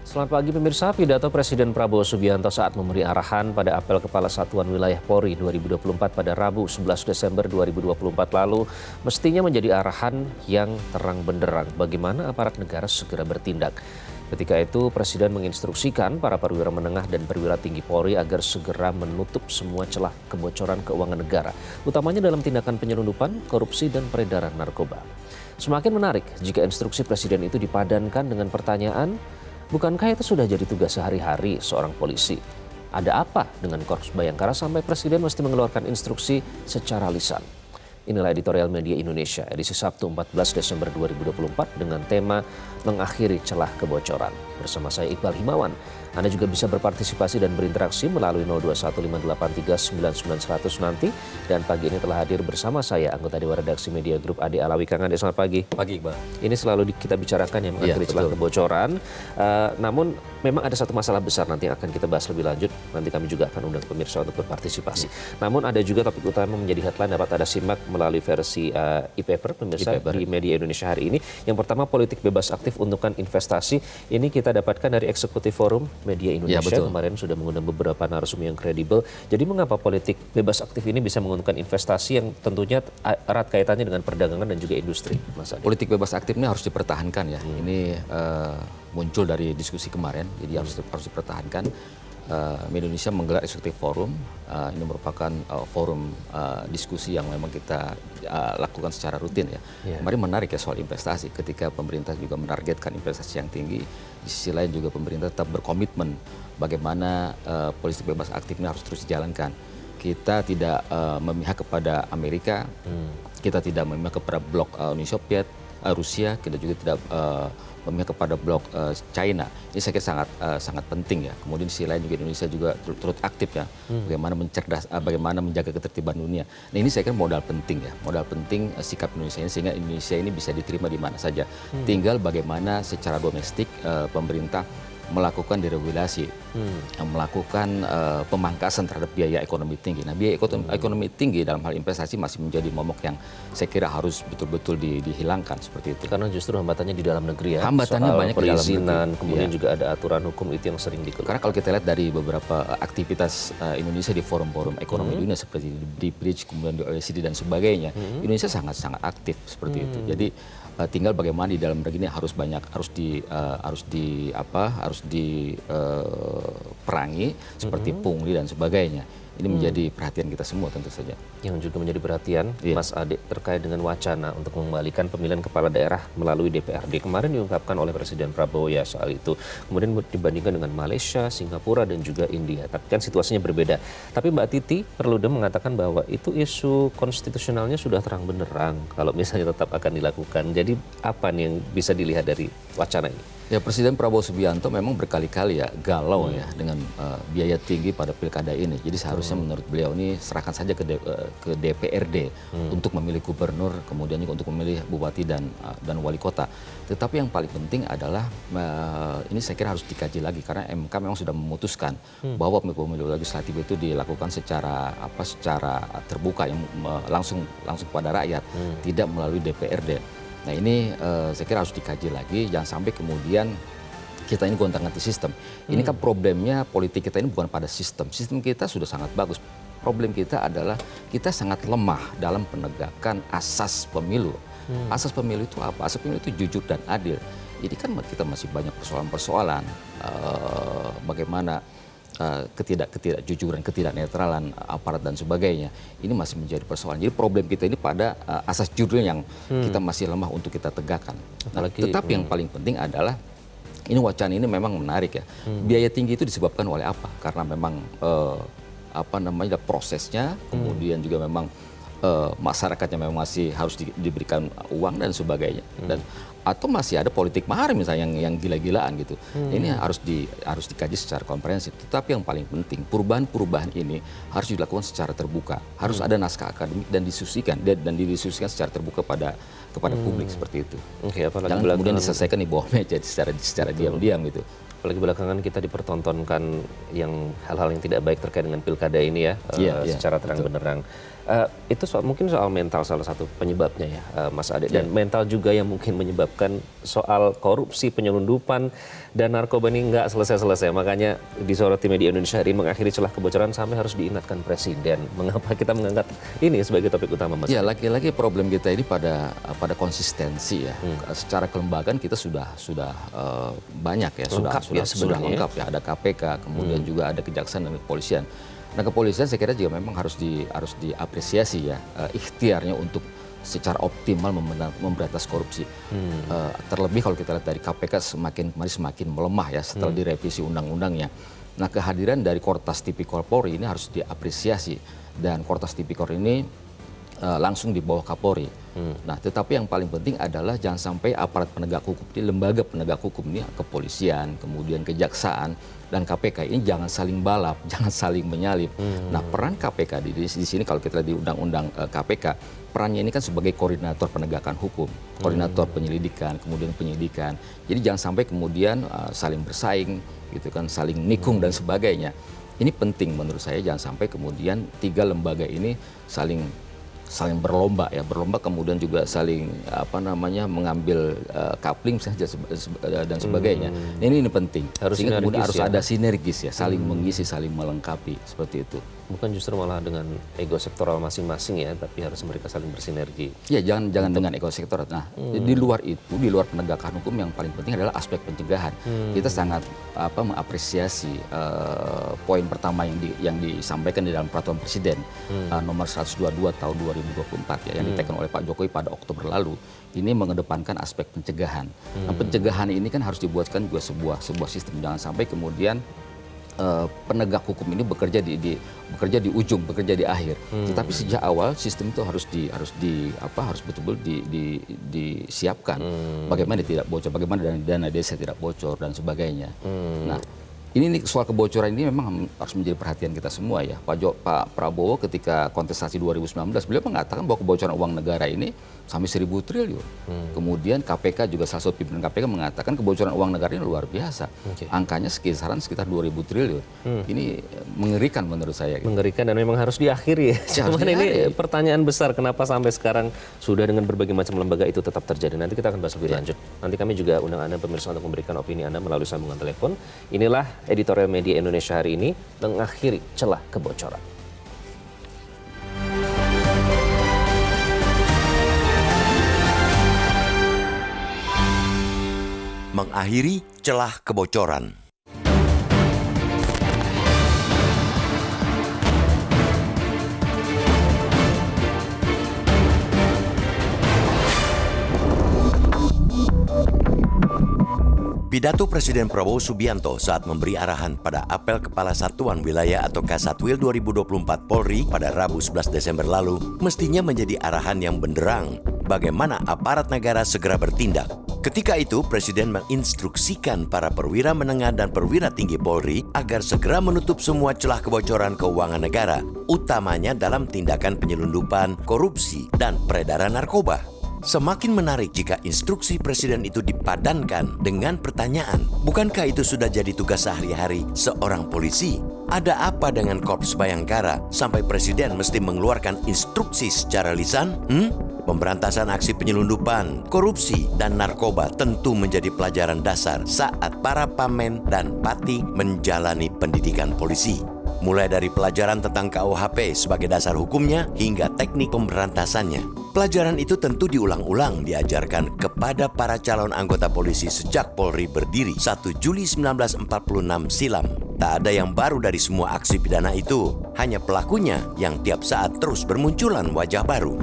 Selamat pagi pemirsa, pidato Presiden Prabowo Subianto saat memberi arahan pada apel Kepala Satuan Wilayah Polri 2024 pada Rabu 11 Desember 2024 lalu mestinya menjadi arahan yang terang benderang bagaimana aparat negara segera bertindak. Ketika itu Presiden menginstruksikan para perwira menengah dan perwira tinggi Polri agar segera menutup semua celah kebocoran keuangan negara, utamanya dalam tindakan penyelundupan, korupsi, dan peredaran narkoba. Semakin menarik jika instruksi Presiden itu dipadankan dengan pertanyaan, bukankah itu sudah jadi tugas sehari-hari seorang polisi? Ada apa dengan Korps Bayangkara sampai Presiden mesti mengeluarkan instruksi secara lisan? Inilah editorial Media Indonesia edisi Sabtu 14 Desember 2024 dengan tema mengakhiri celah kebocoran. Bersama saya Iqbal Himawan. Anda juga bisa berpartisipasi dan berinteraksi melalui 0215839900 nanti. Dan pagi ini telah hadir bersama saya anggota Dewan Redaksi Media Group Ade Alawi. Kang Ade, selamat pagi. Pagi, Iqbal. Ini selalu kita bicarakan yang mengakhiri celah kebocoran. Namun memang ada satu masalah besar nanti yang akan kita bahas lebih lanjut. Nanti kami juga akan undang pemirsa untuk berpartisipasi. Namun ada juga topik utama menjadi headline dapat Anda simak melalui versi e-paper pemirsa di Media Indonesia hari ini. Yang pertama, politik bebas aktif untukkan investasi. Ini kita dapatkan dari Eksekutif Forum Media Indonesia. Kemarin sudah mengundang beberapa narasumber yang kredibel. Jadi mengapa politik bebas aktif ini bisa menguntungkan investasi yang tentunya erat kaitannya dengan perdagangan dan juga industri, Mas Ade? Politik bebas aktif ini harus dipertahankan ya. Ini muncul dari diskusi kemarin, jadi harus dipertahankan. Indonesia menggelar Eksekutif Forum. Ini merupakan forum diskusi yang memang kita lakukan secara rutin ya. Kemarin menarik ya soal investasi. Ketika pemerintah juga menargetkan investasi yang tinggi, di sisi lain juga pemerintah tetap berkomitmen bagaimana politik bebas aktif ini harus terus dijalankan. Kita tidak memihak kepada Amerika, kita tidak memihak kepada blok Uni Soviet, Rusia, kita juga tidak memihak kepada blok China. Ini saya kira sangat penting ya. Kemudian di sisi lain juga Indonesia juga turut aktif ya. Bagaimana menjaga ketertiban dunia. Nah ini saya kira modal penting ya. Modal penting sikap Indonesia ini sehingga Indonesia ini bisa diterima di mana saja. Tinggal bagaimana secara domestik pemerintah melakukan deregulasi, melakukan pemangkasan terhadap biaya ekonomi tinggi. Nah, biaya ekonomi tinggi dalam hal investasi masih menjadi momok yang saya kira harus betul-betul dihilangkan seperti itu. Karena justru hambatannya di dalam negeri ya. Hambatannya soal banyak perizinan, di dalam negeri. kemudian juga ada aturan hukum itu yang sering dikeluarkan. Karena kalau kita lihat dari beberapa aktivitas Indonesia di forum-forum ekonomi dunia seperti di BRICS, kemudian di OECD dan sebagainya, Indonesia sangat-sangat aktif seperti itu. Jadi tinggal bagaimana di dalam negeri ini harus diperangi seperti pungli dan sebagainya. Ini menjadi perhatian kita semua tentu saja. Yang juga menjadi perhatian Mas Ade terkait dengan wacana untuk mengembalikan pemilihan kepala daerah melalui DPRD. Kemarin diungkapkan oleh Presiden Prabowo ya soal itu. Kemudian dibandingkan dengan Malaysia, Singapura dan juga India. Tapi kan situasinya berbeda. Tapi Mbak Titi Perludem mengatakan bahwa itu isu konstitusionalnya sudah terang benderang kalau misalnya tetap akan dilakukan. Jadi apa nih yang bisa dilihat dari wacana ini? Ya, Presiden Prabowo Subianto memang berkali-kali ya galau ya dengan biaya tinggi pada pilkada ini. Jadi seharusnya menurut beliau ini serahkan saja ke DPRD untuk memilih gubernur, kemudian juga untuk memilih bupati dan wali kota. Tetapi yang paling penting adalah ini saya kira harus dikaji lagi karena MK memang sudah memutuskan bahwa pemilu legislatif itu dilakukan secara terbuka yang langsung kepada rakyat, tidak melalui DPRD. Nah ini saya kira harus dikaji lagi, jangan sampai kemudian kita ini gonta-ganti sistem. Ini kan problemnya politik kita ini bukan pada sistem. Sistem kita sudah sangat bagus. Problem kita adalah kita sangat lemah dalam penegakan asas pemilu. Asas pemilu itu apa? Asas pemilu itu jujur dan adil. Jadi kan kita masih banyak persoalan-persoalan bagaimana ketidakjujuran, ketidaknetralan aparat dan sebagainya. Ini masih menjadi persoalan. Jadi problem kita ini pada asas judul yang kita masih lemah untuk kita tegakkan. Tetapi yang paling penting adalah ini wacana ini memang menarik ya. Biaya tinggi itu disebabkan oleh apa? Karena memang prosesnya, kemudian juga memang masyarakatnya memang masih harus diberikan uang dan sebagainya. Atau masih ada politik mahar misalnya yang gila-gilaan gitu. Ini harus dikaji secara komprehensif. Tetapi yang paling penting perubahan-perubahan ini harus dilakukan secara terbuka. Harus ada naskah akademik dan didiskusikan secara terbuka kepada publik seperti itu. Jangan kemudian diselesaikan di bawah meja secara diam-diam gitu. Apalagi belakangan kita dipertontonkan yang hal-hal yang tidak baik terkait dengan pilkada ini ya, secara terang benderang. Itu mungkin soal mental salah satu penyebabnya ya, Mas Ade. Dan mental juga yang mungkin menyebabkan soal korupsi, penyelundupan, dan narkoba ini nggak selesai-selesai. Makanya disoroti media Indonesia hari ini mengakhiri celah kebocoran sampai harus diingatkan Presiden. Mengapa kita mengangkat ini sebagai topik utama, Mas Ya, Ade? lagi-lagi problem kita ini pada konsistensi ya. Secara kelembagaan kita sudah banyak ya, Lengkap ya sudah sebenarnya. lengkap ya. Ada KPK, kemudian juga ada kejaksaan dan kepolisian. Nah, kepolisian saya kira juga memang harus diapresiasi ya, ikhtiarnya untuk secara optimal memberantas korupsi. Terlebih kalau kita lihat dari KPK semakin melemah ya setelah direvisi undang-undangnya. Nah, kehadiran dari Kortas Tipikor Polri ini harus diapresiasi, dan Kortas Tipikor ini langsung di bawah Kapolri. Nah, tetapi yang paling penting adalah jangan sampai aparat penegak hukum, lembaga penegak hukum ini, kepolisian, kemudian kejaksaan dan KPK ini jangan saling balap, jangan saling menyalip. Nah, peran KPK di sini kalau kita lihat di undang-undang KPK, perannya ini kan sebagai koordinator penegakan hukum, koordinator penyelidikan, kemudian penyidikan. Jadi jangan sampai kemudian saling bersaing, gitu kan, saling nikung dan sebagainya. Ini penting menurut saya, jangan sampai kemudian tiga lembaga ini saling berlomba ya, kemudian juga saling mengambil coupling saja dan sebagainya. Ini penting. Sehingga kemudian harus ada sinergis ya, saling mengisi, saling melengkapi seperti itu. Bukan justru malah dengan ego sektoral masing-masing ya, tapi harus mereka saling bersinergi. Ya, jangan dengan ego sektoral. Nah, di luar itu, di luar penegakan hukum yang paling penting adalah aspek pencegahan. Kita sangat mengapresiasi poin pertama yang disampaikan di dalam peraturan Presiden nomor 122 tahun 2024 ya, yang ditekan oleh Pak Jokowi pada Oktober lalu. Ini mengedepankan aspek pencegahan. Nah, pencegahan ini kan harus dibuatkan juga sebuah sistem. Jangan sampai kemudian penegak hukum ini bekerja di ujung, bekerja di akhir. Tetapi sejak awal sistem itu harus betul-betul disiapkan. Bagaimana tidak bocor, bagaimana dana desa tidak bocor dan sebagainya. Nah, ini soal kebocoran ini memang harus menjadi perhatian kita semua ya. Pak Prabowo ketika kontestasi 2019 beliau mengatakan bahwa kebocoran uang negara ini sampai 1.000 triliun. Kemudian KPK juga, salah satu pimpinan KPK mengatakan kebocoran uang negara ini luar biasa. Angkanya sekitar 2.000 triliun. Ini mengerikan menurut saya. Mengerikan dan memang harus diakhiri ya. Cuman ini pertanyaan besar, kenapa sampai sekarang sudah dengan berbagai macam lembaga itu tetap terjadi. Nanti kita akan bahas lebih lanjut. Nanti kami juga undang Anda pemirsa untuk memberikan opini Anda melalui sambungan telepon. Inilah editorial media Indonesia hari ini mengakhiri celah kebocoran. Mengakhiri celah kebocoran. Pidato Presiden Prabowo Subianto saat memberi arahan pada Apel Kepala Satuan Wilayah atau Kasatwil 2024 Polri pada Rabu 11 Desember lalu mestinya menjadi arahan yang benderang bagaimana aparat negara segera bertindak. Ketika itu, Presiden menginstruksikan para perwira menengah dan perwira tinggi Polri agar segera menutup semua celah kebocoran keuangan negara, utamanya dalam tindakan penyelundupan, korupsi, dan peredaran narkoba. Semakin menarik jika instruksi Presiden itu dipadankan dengan pertanyaan, bukankah itu sudah jadi tugas sehari-hari seorang polisi? Ada apa dengan Korps Bayangkara sampai Presiden mesti mengeluarkan instruksi secara lisan? Pemberantasan aksi penyelundupan, korupsi, dan narkoba tentu menjadi pelajaran dasar saat para pamen dan pati menjalani pendidikan polisi. Mulai dari pelajaran tentang KUHP sebagai dasar hukumnya hingga teknik pemberantasannya. Pelajaran itu tentu diulang-ulang diajarkan kepada para calon anggota polisi sejak Polri berdiri 1 Juli 1946 silam. Tak ada yang baru dari semua aksi pidana itu, hanya pelakunya yang tiap saat terus bermunculan wajah baru.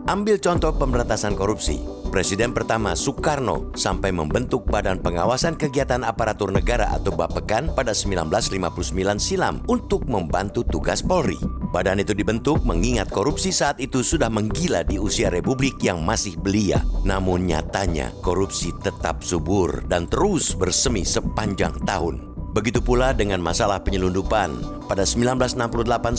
Ambil contoh pemberantasan korupsi. Presiden pertama Soekarno sampai membentuk Badan Pengawasan Kegiatan Aparatur Negara atau Bapekan pada 1959 silam untuk membantu tugas Polri. Badan itu dibentuk mengingat korupsi saat itu sudah menggila di usia Republik yang masih belia. Namun nyatanya korupsi tetap subur dan terus bersemi sepanjang tahun. Begitu pula dengan masalah penyelundupan. Pada 1968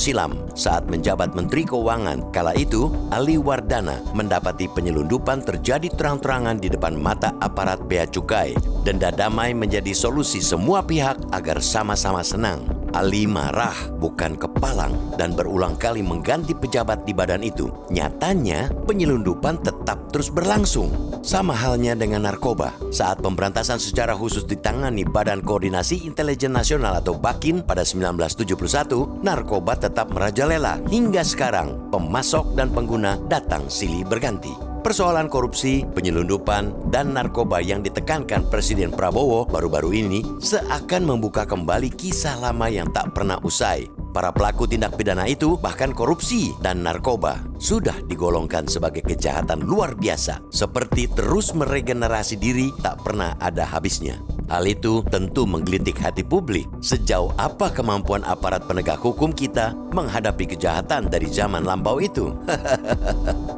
silam, saat menjabat Menteri Keuangan, kala itu Ali Wardana mendapati penyelundupan terjadi terang-terangan di depan mata aparat Bea Cukai. Denda damai menjadi solusi semua pihak agar sama-sama senang. Ali marah, bukan kepalang, dan berulang kali mengganti pejabat di badan itu. Nyatanya, penyelundupan tetap terus berlangsung. Sama halnya dengan narkoba. Saat pemberantasan secara khusus ditangani Badan Koordinasi Intelijen Nasional atau BAKIN pada 1971, narkoba tetap merajalela. Hingga sekarang, pemasok dan pengguna datang silih berganti. Persoalan korupsi, penyelundupan, dan narkoba yang ditekankan Presiden Prabowo baru-baru ini seakan membuka kembali kisah lama yang tak pernah usai. Para pelaku tindak pidana itu, bahkan korupsi dan narkoba, sudah digolongkan sebagai kejahatan luar biasa, seperti terus meregenerasi diri tak pernah ada habisnya. Hal itu tentu menggelitik hati publik. Sejauh apa kemampuan aparat penegak hukum kita menghadapi kejahatan dari zaman lampau itu?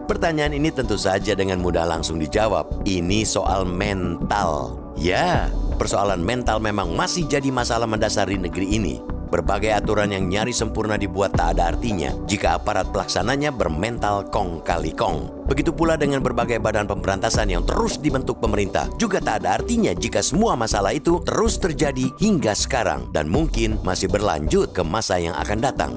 Pertanyaan ini tentu saja dengan mudah langsung dijawab. Ini soal mental. Ya, persoalan mental memang masih jadi masalah mendasari negeri ini. Berbagai aturan yang nyaris sempurna dibuat tak ada artinya jika aparat pelaksananya bermental kong kali kong. Begitu pula dengan berbagai badan pemberantasan yang terus dibentuk pemerintah. Juga tak ada artinya jika semua masalah itu terus terjadi hingga sekarang dan mungkin masih berlanjut ke masa yang akan datang.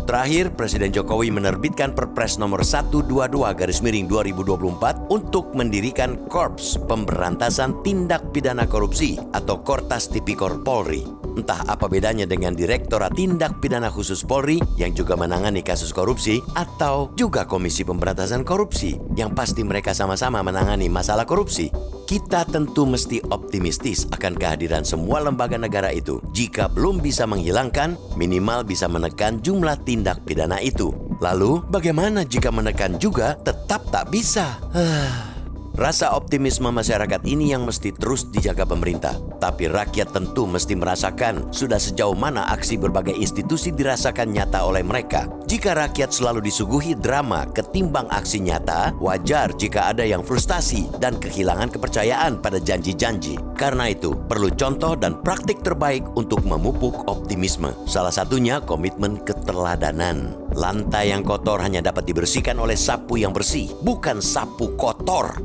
Terakhir, Presiden Jokowi menerbitkan Perpres nomor 122/2024 untuk mendirikan Korps Pemberantasan Tindak Pidana Korupsi atau Kortas Tipikor Polri. Entah apa bedanya dengan Direktorat Tindak Pidana Khusus Polri yang juga menangani kasus korupsi atau juga Komisi Pemberantasan Korupsi yang pasti mereka sama-sama menangani masalah korupsi. Kita tentu mesti optimistis akan kehadiran semua lembaga negara itu. Jika belum bisa menghilangkan, minimal bisa menekan jumlah tindak pidana itu. Lalu, bagaimana jika menekan juga tetap tak bisa? Rasa optimisme masyarakat ini yang mesti terus dijaga pemerintah. Tapi rakyat tentu mesti merasakan sudah sejauh mana aksi berbagai institusi dirasakan nyata oleh mereka. Jika rakyat selalu disuguhi drama ketimbang aksi nyata, wajar jika ada yang frustasi dan kehilangan kepercayaan pada janji-janji. Karena itu, perlu contoh dan praktik terbaik untuk memupuk optimisme. Salah satunya komitmen keteladanan. Lantai yang kotor hanya dapat dibersihkan oleh sapu yang bersih, bukan sapu kotor.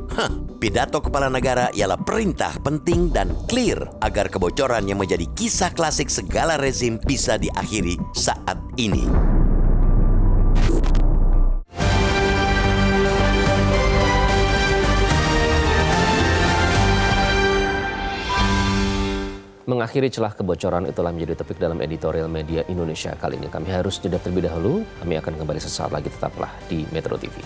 Pidato kepala negara ialah perintah penting dan clear agar kebocoran yang menjadi kisah klasik segala rezim bisa diakhiri saat ini. Mengakhiri celah kebocoran itulah menjadi topik dalam editorial media Indonesia kali ini. Kami harus jeda terlebih dahulu. Kami akan kembali sesaat lagi, tetaplah di Metro TV.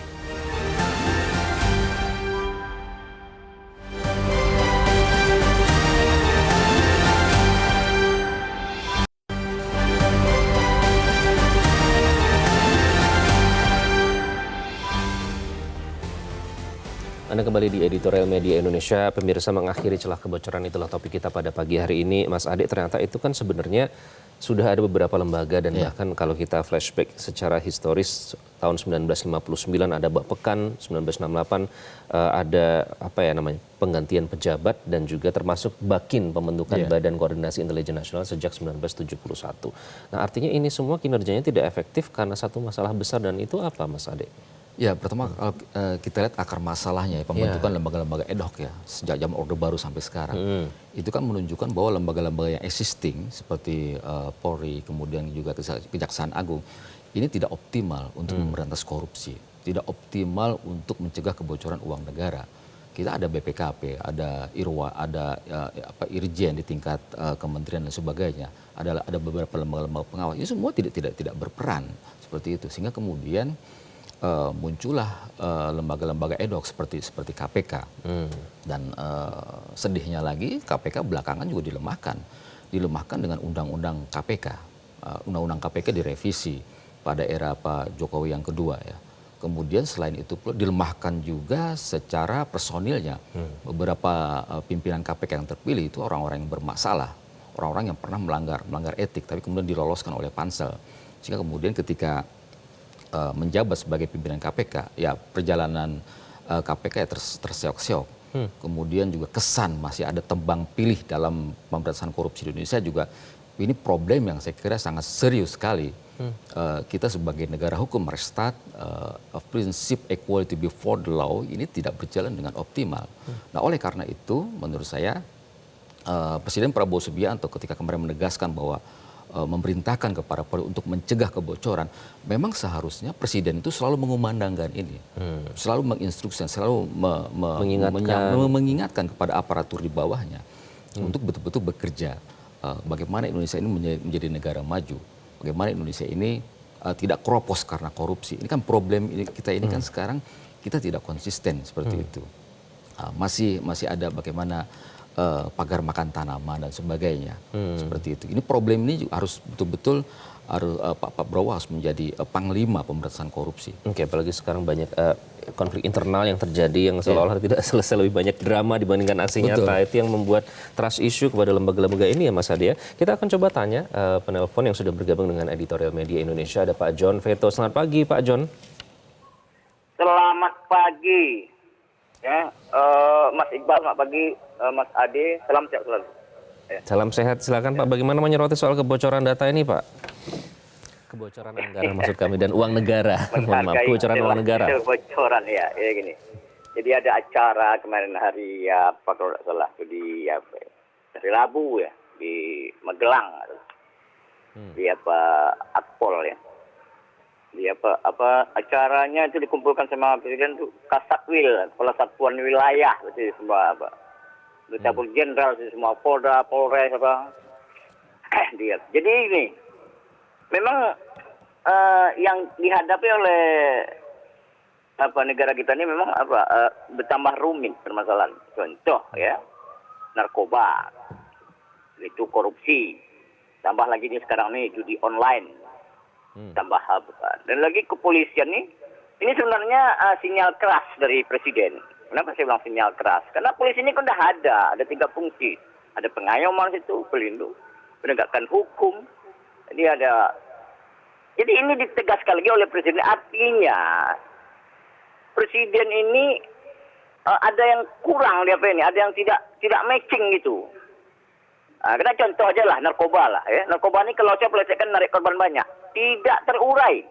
Anda kembali di editorial media Indonesia. Pemirsa, mengakhiri celah kebocoran itulah topik kita pada pagi hari ini. Mas Ade, ternyata itu kan sebenarnya sudah ada beberapa lembaga dan bahkan kalau kita flashback secara historis tahun 1959 ada Bappekan, 1968 ada penggantian pejabat dan juga termasuk BAKIN, pembentukan Badan Koordinasi Intelijen Nasional sejak 1971. Nah, artinya ini semua kinerjanya tidak efektif karena satu masalah besar, dan itu apa, Mas Ade? Ya, pertama kalau kita lihat akar masalahnya, pembentukan lembaga-lembaga ad hoc ya, sejak zaman Orde Baru sampai sekarang. Itu kan menunjukkan bahwa lembaga-lembaga yang existing seperti Polri, kemudian juga Kejaksaan Agung, ini tidak optimal untuk memberantas korupsi, tidak optimal untuk mencegah kebocoran uang negara. Kita ada BPKP, ada IRWA, ada Irjen di tingkat kementerian dan sebagainya, ada beberapa lembaga-lembaga pengawas. Ini semua tidak berperan seperti itu, sehingga kemudian muncullah lembaga-lembaga ad hoc seperti KPK. Dan sedihnya lagi KPK belakangan juga dilemahkan dengan undang-undang KPK. Undang-undang KPK direvisi pada era Pak Jokowi yang kedua ya. Kemudian selain itu pula dilemahkan juga secara personilnya. Beberapa pimpinan KPK yang terpilih itu orang-orang yang bermasalah, orang-orang yang pernah melanggar etik, tapi kemudian diloloskan oleh pansel. Sehingga kemudian ketika menjabat sebagai pimpinan KPK, ya perjalanan KPK ya terseok-seok. Kemudian juga kesan masih ada tembang pilih dalam pemberantasan korupsi di Indonesia juga, ini problem yang saya kira sangat serius sekali. Kita sebagai negara hukum merestat prinsip equality before the law ini tidak berjalan dengan optimal. Nah, oleh karena itu menurut saya Presiden Prabowo Subianto ketika kemarin menegaskan bahwa memerintahkan kepada Polri untuk mencegah kebocoran, memang seharusnya presiden itu selalu mengumandangkan ini, selalu menginstruksikan, selalu mengingatkan kepada aparatur di bawahnya untuk betul-betul bekerja. Bagaimana Indonesia ini menjadi negara maju, bagaimana Indonesia ini tidak keropos karena korupsi. Ini kan problem kita ini kan sekarang kita tidak konsisten seperti itu. Masih ada bagaimana pagar makan tanaman dan sebagainya seperti itu. Ini problem ini harus betul-betul Pak Prabowo harus menjadi panglima pemberantasan korupsi. Oke, apalagi sekarang banyak konflik internal yang terjadi yang seolah-olah tidak selesai, lebih banyak drama dibandingkan aksi nyata. Itu yang membuat trust issue kepada lembaga-lembaga ini ya Mas Adi ya. Kita akan coba tanya penelpon yang sudah bergabung dengan editorial media Indonesia, ada Pak John Veto. Selamat pagi Pak John. Selamat pagi. Ya, Mas Iqbal, selamat pagi, Mas Ade, salam sehat selalu. Ya. Salam sehat, silakan Pak. Bagaimana menyoroti soal kebocoran data ini Pak? Kebocoran anggaran maksud kami dan uang negara. Mohon maaf, kebocoran uang negara. Kebocoran ya gini. Jadi ada acara kemarin hari apa kalau tidak salah di hari Rabu ya di Magelang, di Akpol ya. Di acaranya itu dikumpulkan sama presiden tuh Kasatwil, Kepala Satuan Wilayah, berarti semua Duta Jenderal, semua Polda, Polres dia. Jadi ini memang yang dihadapi oleh negara kita ini memang bertambah rumit permasalahan. Contoh ya, narkoba, itu korupsi, tambah lagi nih sekarang nih judi online. Tambah dan lagi kepolisian ini sebenarnya sinyal keras dari presiden. Kenapa saya bilang sinyal keras? Karena polisi ini kan udah ada 3 fungsi. Ada pengayoman situ, pelindung, penegakan hukum. Jadi ini ditegaskan lagi oleh presiden. Artinya presiden ini ada yang kurang di ini, ada yang tidak matching gitu. Karena contoh aja lah narkoba lah ya. Narkoba ini kalau saya pelecehan narik korban banyak. Tidak terurai.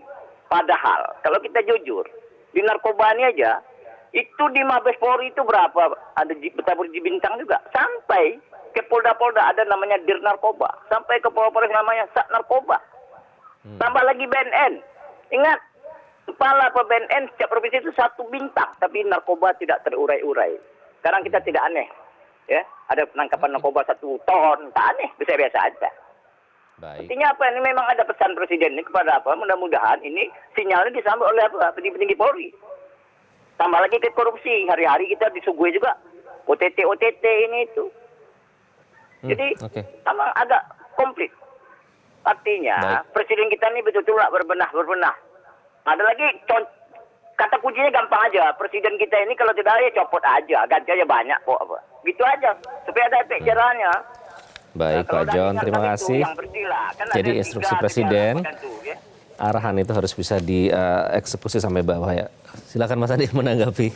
Padahal kalau kita jujur di narkoba ini aja itu di Mabes Polri itu berapa? Ada bertabur di Bintang juga. Sampai ke Polda-Polda ada namanya Dir Narkoba. Sampai ke Polres namanya Sat Narkoba. Tambah lagi BNN. Ingat, kepala BNN setiap provinsi itu 1 bintang. Tapi narkoba tidak terurai-urai. Sekarang kita tidak aneh. Ya, ada penangkapan narkoba 1 ton, tak aneh, biasa-biasa aja. Baik. Artinya apa? Ini memang ada pesan presiden ini kepada mudah-mudahan ini sinyalnya disambut oleh petinggi Polri. Tambah lagi ke korupsi, hari-hari kita disuguhi juga OTT ini itu. Jadi memang agak komplit. Artinya presiden kita ini betul-betul berbenah. Ada lagi kata kuncinya gampang aja. Presiden kita ini kalau tidak ada ya copot aja, ganti aja banyak kok. Gitu aja, supaya ada efek jerahnya. Baik Pak John, terima kasih. Jadi instruksi presiden, arahan itu harus bisa dieksekusi sampai bawah ya. Silakan Mas Adi menanggapi.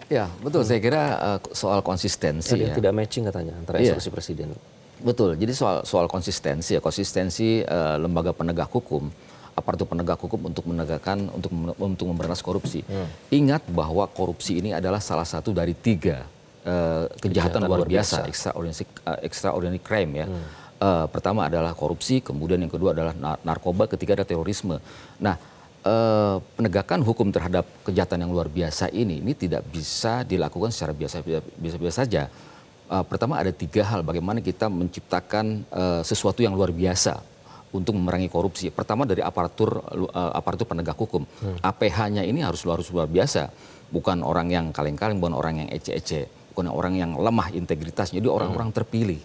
Ya betul, saya kira soal konsistensi ya. Tidak matching katanya antara instruksi presiden. Betul, jadi soal konsistensi lembaga penegak hukum, aparatur penegak hukum untuk menegakkan untuk memberantas korupsi. Ingat bahwa korupsi ini adalah salah satu dari 3 kejahatan luar biasa, extraordinary crime ya. Pertama adalah korupsi, kemudian yang kedua adalah narkoba, ketiga ada terorisme. Nah, penegakan hukum terhadap kejahatan yang luar biasa ini tidak bisa dilakukan secara biasa saja. Pertama ada 3 hal bagaimana kita menciptakan sesuatu yang luar biasa untuk memerangi korupsi. Pertama dari aparatur penegak hukum. APH-nya ini harus luar biasa. Bukan orang yang kaleng-kaleng, bukan orang yang ece-ece, bukan orang yang lemah integritasnya. Jadi orang-orang terpilih.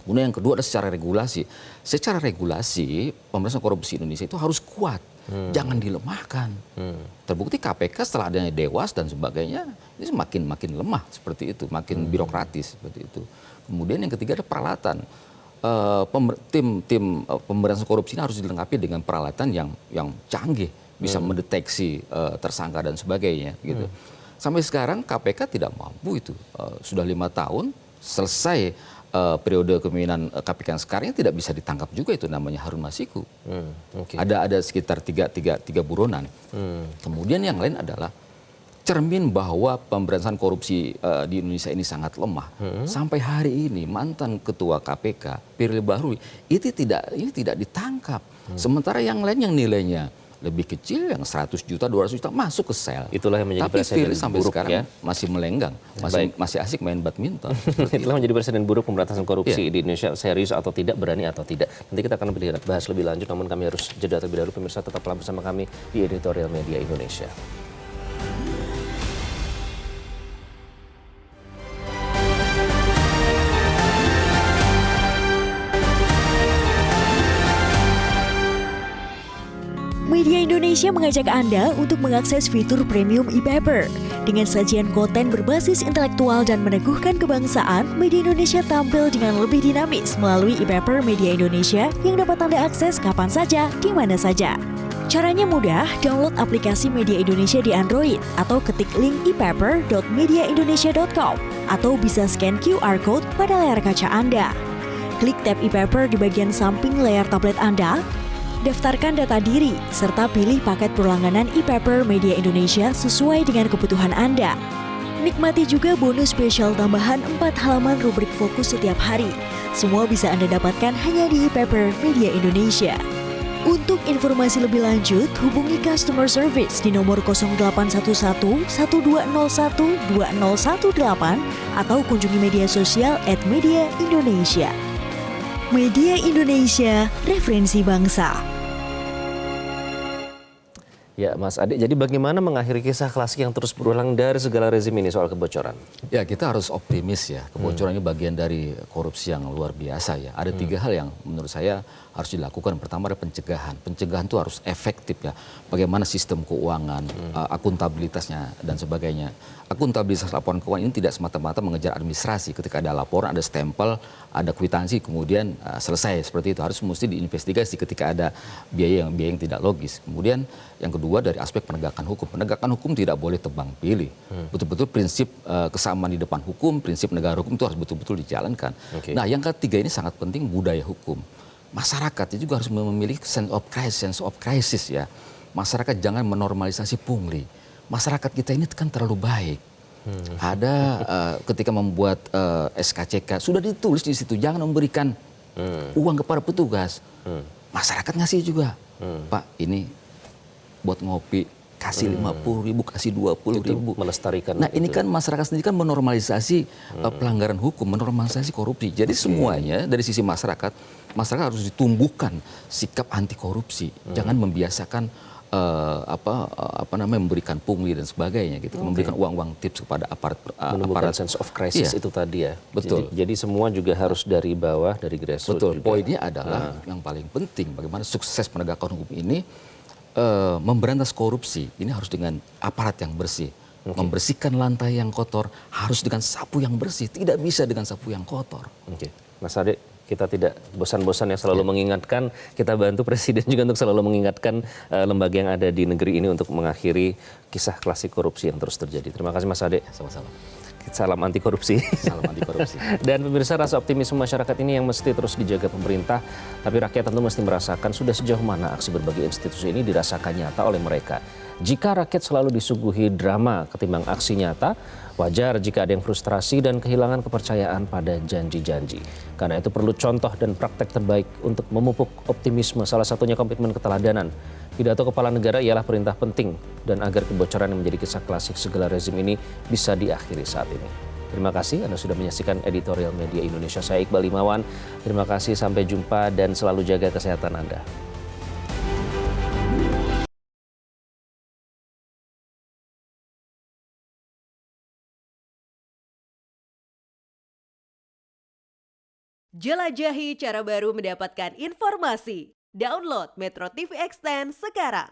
Kemudian yang kedua ada secara regulasi. Secara regulasi pemberantasan korupsi Indonesia itu harus kuat. Jangan dilemahkan. Terbukti KPK setelah adanya Dewas dan sebagainya ini makin lemah seperti itu, makin birokratis seperti itu. Kemudian yang ketiga ada peralatan. Tim pemberantasan korupsi ini harus dilengkapi dengan peralatan yang canggih, bisa mendeteksi tersangka dan sebagainya gitu. Sampai sekarang KPK tidak mampu itu. Sudah 5 tahun selesai periode kepemimpinan KPK yang sekarang tidak bisa ditangkap juga, itu namanya Harun Masiku. Ada sekitar tiga buronan. Kemudian yang lain adalah cermin bahwa pemberantasan korupsi di Indonesia ini sangat lemah. Sampai hari ini mantan ketua KPK Firly Bahuri ini tidak ditangkap. Sementara yang lain yang nilainya lebih kecil, yang 100 juta, 200 juta masuk ke sel. Itulah yang menjadi Tapi presiden Firly sampai buruk sekarang ya. masih melenggang, masih asik main badminton. Itulah menjadi presiden buruk pemberantasan korupsi di Indonesia, serius atau tidak, berani atau tidak. Nanti kita akan bahas lebih lanjut, namun kami harus jeda terlebih dahulu. Pemirsa tetaplah bersama kami di Editorial Media Indonesia. Media Indonesia mengajak Anda untuk mengakses fitur premium e-paper. Dengan sajian konten berbasis intelektual dan meneguhkan kebangsaan, Media Indonesia tampil dengan lebih dinamis melalui e-paper Media Indonesia yang dapat Anda akses kapan saja, di mana saja. Caranya mudah, download aplikasi Media Indonesia di Android atau ketik link e-paper.mediaindonesia.com atau bisa scan QR Code pada layar kaca Anda. Klik tab e-paper di bagian samping layar tablet Anda. Daftarkan data diri, serta pilih paket berlangganan e-paper Media Indonesia sesuai dengan kebutuhan Anda. Nikmati juga bonus spesial tambahan 4 halaman rubrik fokus setiap hari. Semua bisa Anda dapatkan hanya di e-paper Media Indonesia. Untuk informasi lebih lanjut, hubungi customer service di nomor 0811 1201 2018 atau kunjungi media sosial @mediaindonesia. Media Indonesia, referensi bangsa. Ya, Mas Ade, jadi bagaimana mengakhiri kisah klasik yang terus berulang dari segala rezim ini soal kebocoran? Ya, kita harus optimis ya. Kebocoran ini bagian dari korupsi yang luar biasa ya. Ada 3 hal yang menurut saya harus dilakukan. Pertama ada pencegahan. Pencegahan itu harus efektif ya. Bagaimana sistem keuangan, akuntabilitasnya dan sebagainya. Akuntabilitas laporan keuangan ini tidak semata-mata mengejar administrasi. Ketika ada laporan, ada stempel, ada kwitansi, kemudian selesai seperti itu. Harus mesti diinvestigasi ketika ada biaya yang tidak logis. Kemudian yang kedua dari aspek penegakan hukum. Penegakan hukum tidak boleh tebang pilih. Betul-betul prinsip kesamaan di depan hukum, prinsip negara hukum itu harus betul-betul dijalankan. Nah, yang ketiga ini sangat penting, budaya hukum. Masyarakat juga harus memiliki sense of crisis ya. Masyarakat jangan menormalisasi pungli. Masyarakat kita ini kan terlalu baik. Ada ketika membuat SKCK sudah ditulis di situ jangan memberikan uang kepada petugas. Masyarakat ngasih juga. Pak, ini buat ngopi kasih 50.000, kasih 20.000. Melestarikan. Nah, ini kan masyarakat sendiri kan menormalisasi pelanggaran hukum, menormalisasi korupsi. Jadi semuanya dari sisi masyarakat harus ditumbuhkan sikap anti korupsi. Jangan membiasakan memberikan pungli dan sebagainya gitu, memberikan uang-uang tips kepada menumbuhkan sense of crisis itu tadi ya. Betul. Jadi semua juga harus dari bawah, dari grassroots. Betul. Juga. Poinnya adalah yang paling penting bagaimana sukses penegakan hukum ini memberantas korupsi. Ini harus dengan aparat yang bersih. Membersihkan lantai yang kotor harus dengan sapu yang bersih, tidak bisa dengan sapu yang kotor. Mas Ade, kita tidak bosan-bosan ya selalu mengingatkan, kita bantu Presiden juga untuk selalu mengingatkan lembaga yang ada di negeri ini untuk mengakhiri kisah klasik korupsi yang terus terjadi. Terima kasih Mas Ade. Sama-sama. Salam anti korupsi. Salam anti korupsi. Dan pemirsa, rasa optimisme masyarakat ini yang mesti terus dijaga pemerintah, tapi rakyat tentu mesti merasakan sudah sejauh mana aksi berbagai institusi ini dirasakan nyata oleh mereka. Jika rakyat selalu disuguhi drama ketimbang aksi nyata, wajar jika ada yang frustrasi dan kehilangan kepercayaan pada janji-janji. Karena itu perlu contoh dan praktek terbaik untuk memupuk optimisme, salah satunya komitmen keteladanan. Pidato kepala negara ialah perintah penting dan agar kebocoran yang menjadi kisah klasik segala rezim ini bisa diakhiri saat ini. Terima kasih Anda sudah menyaksikan Editorial Media Indonesia. Saya Iqbal Imawan. Terima kasih, sampai jumpa dan selalu jaga kesehatan Anda. Jelajahi cara baru mendapatkan informasi. Download Metro TV Extend sekarang.